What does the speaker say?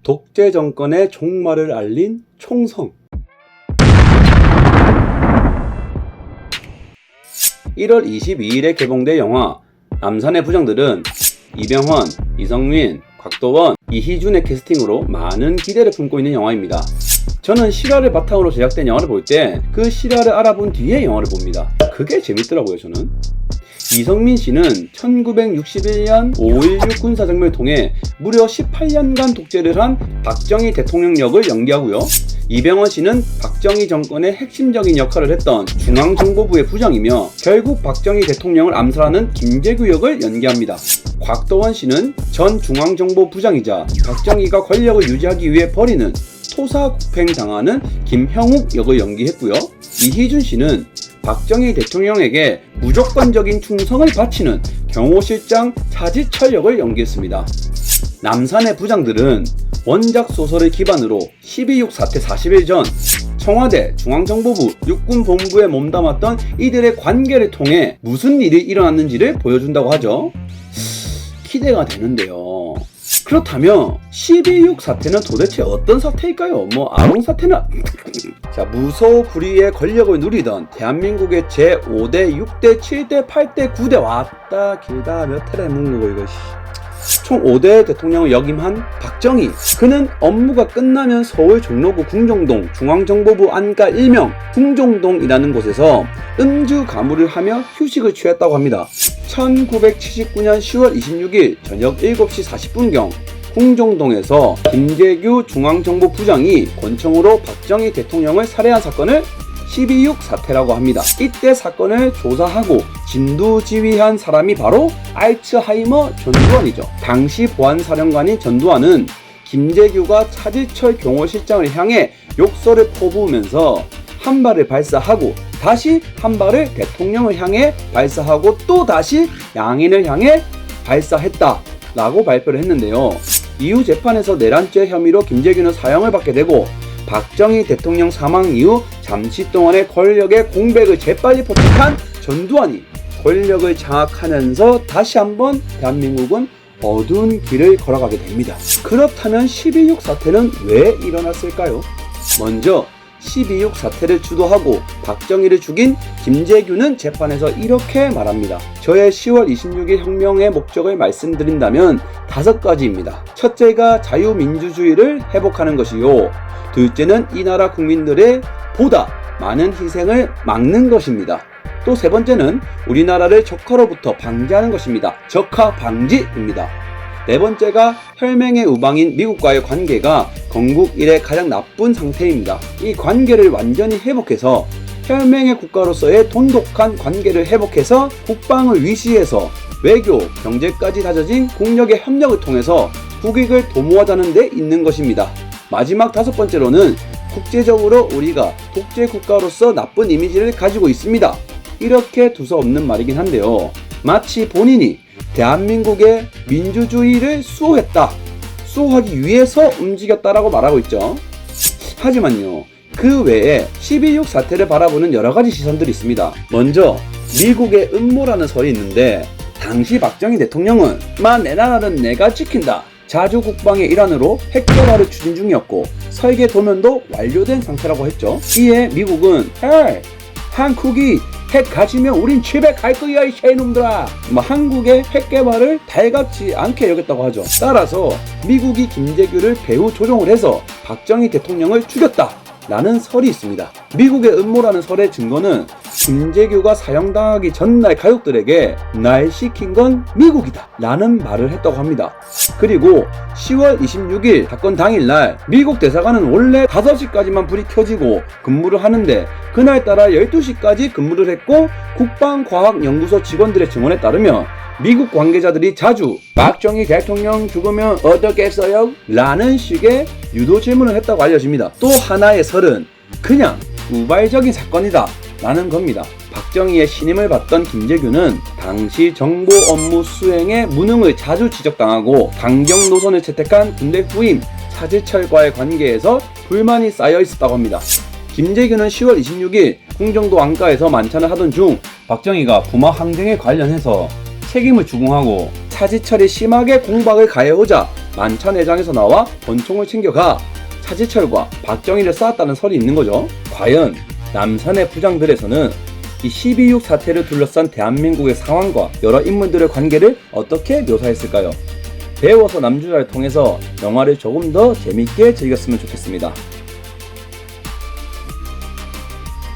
독재 정권의 종말을 알린 총성. 1월 22일에 개봉된 영화 남산의 부장들은 이병헌, 이성민, 곽도원, 이희준의 캐스팅으로 많은 기대를 품고 있는 영화입니다. 저는 실화를 바탕으로 제작된 영화를 볼 때 그 실화를 알아본 뒤에 영화를 봅니다. 그게 재밌더라고요. 저는 이성민 씨는 1961년 5.16 군사정변을 통해 무려 18년간 독재를 한 박정희 대통령 역을 연기하고요. 이병헌 씨는 박정희 정권의 핵심적인 역할을 했던 중앙정보부의 부장이며 결국 박정희 대통령을 암살하는 김재규 역을 연기합니다. 곽도원 씨는 전 중앙정보부장이자 박정희가 권력을 유지하기 위해 벌이는 토사구팽 당하는 김형욱 역을 연기했고요. 이희준 씨는 박정희 대통령에게 무조건적인 충성을 바치는 경호실장 차지철 역을 연기했습니다. 남산의 부장들은 원작 소설을 기반으로 12.6 사태 40일 전 청와대, 중앙정보부, 육군본부에 몸담았던 이들의 관계를 통해 무슨 일이 일어났는지를 보여준다고 하죠. 기대가 되는데요. 그렇다면 12.6 사태는 도대체 어떤 사태일까요? 아롱 사태는 자, 무소불위의 권력을 누리던 대한민국의 제5대, 6대, 7대, 8대, 9대 왔다 길다 몇 회를 묵는 거 이거 총 5대 대통령을 역임한 박정희. 그는 업무가 끝나면 서울 종로구 궁정동 중앙정보부 안가 일명 궁정동이라는 곳에서 음주 가무를 하며 휴식을 취했다고 합니다. 1979년 10월 26일 저녁 7시 40분경 궁정동에서 김재규 중앙정보부장이 권총으로 박정희 대통령을 살해한 사건을 12.6 사태라고 합니다. 이때 사건을 조사하고 진두지휘한 사람이 바로 알츠하이머 전두환이죠. 당시 보안사령관인 전두환은 김재규가 차지철 경호실장을 향해 욕설을 퍼부으면서 한 발을 발사하고 다시 한 발을 대통령을 향해 발사하고 또 다시 양인을 향해 발사했다 라고 발표를 했는데요. 이후 재판에서 내란죄 혐의로 김재규는 사형을 받게 되고 박정희 대통령 사망 이후 잠시 동안의 권력의 공백을 재빨리 포착한 전두환이 권력을 장악하면서 다시 한번 대한민국은 어두운 길을 걸어가게 됩니다. 그렇다면 12.6 사태는 왜 일어났을까요? 먼저 12.6 사태를 주도하고 박정희를 죽인 김재규는 재판에서 이렇게 말합니다. 저의 10월 26일 혁명의 목적을 말씀드린다면 5가지입니다. 첫째가 자유민주주의를 회복하는 것이요. 둘째는 이 나라 국민들의 보다 많은 희생을 막는 것입니다. 또 세 번째는 우리나라를 적화로부터 방지하는 것입니다. 적화 방지입니다. 네 번째가 혈맹의 우방인 미국과의 관계가 건국 이래 가장 나쁜 상태입니다. 이 관계를 완전히 회복해서 혈맹의 국가로서의 돈독한 관계를 회복해서 국방을 위시해서 외교, 경제까지 다져진 국력의 협력을 통해서 국익을 도모하자는 데 있는 것입니다. 마지막 5번째로는 국제적으로 우리가 독재 국가로서 나쁜 이미지를 가지고 있습니다. 이렇게 두서없는 말이긴 한데요. 마치 본인이 대한민국의 민주주의를 수호했다, 수호하기 위해서 움직였다라고 말하고 있죠. 하지만요, 그 외에 12.6 사태를 바라보는 여러가지 시선들이 있습니다. 먼저 미국의 음모라는 설이 있는데 당시 박정희 대통령은 내 나라는 내가 지킨다, 자주 국방의 일환으로 핵 개발을 추진 중이었고 설계 도면도 완료된 상태라고 했죠. 이에 미국은 한국이 핵 가지면 우린 집에 갈 거야 이 새놈들아, 한국의 핵 개발을 달갑지 않게 여겼다고 하죠. 따라서 미국이 김재규를 배후 조종을 해서 박정희 대통령을 죽였다 라는 설이 있습니다. 미국의 음모라는 설의 증거는 김재규가 사형당하기 전날 가족들에게 날 시킨 건 미국이다 라는 말을 했다고 합니다. 그리고 10월 26일 사건 당일날 미국 대사관은 원래 5시까지만 불이 켜지고 근무를 하는데 그날따라 12시까지 근무를 했고 국방과학연구소 직원들의 증언에 따르면 미국 관계자들이 자주 박정희 대통령 죽으면 어떻겠어요? 라는 식의 유도 질문을 했다고 알려집니다. 또 하나의 설은 그냥 우발적인 사건이다 라는 겁니다. 박정희의 신임을 받던 김재규는 당시 정보 업무 수행에 무능을 자주 지적당하고 강경 노선을 채택한 군대 후임 차지철과의 관계에서 불만이 쌓여 있었다고 합니다. 김재규는 10월 26일 궁정도 안가에서 만찬을 하던 중 박정희가 부마 항쟁에 관련해서 책임을 추궁하고 차지철이 심하게 공박을 가해오자 만찬회장에서 나와 권총을 챙겨가 차지철과 박정희를 쐈다는 설이 있는 거죠. 과연 남산의 부장들에서는 이 12.6 사태를 둘러싼 대한민국의 상황과 여러 인물들의 관계를 어떻게 묘사했을까요? 배워서 남주자를 통해서 영화를 조금 더 재밌게 즐겼으면 좋겠습니다.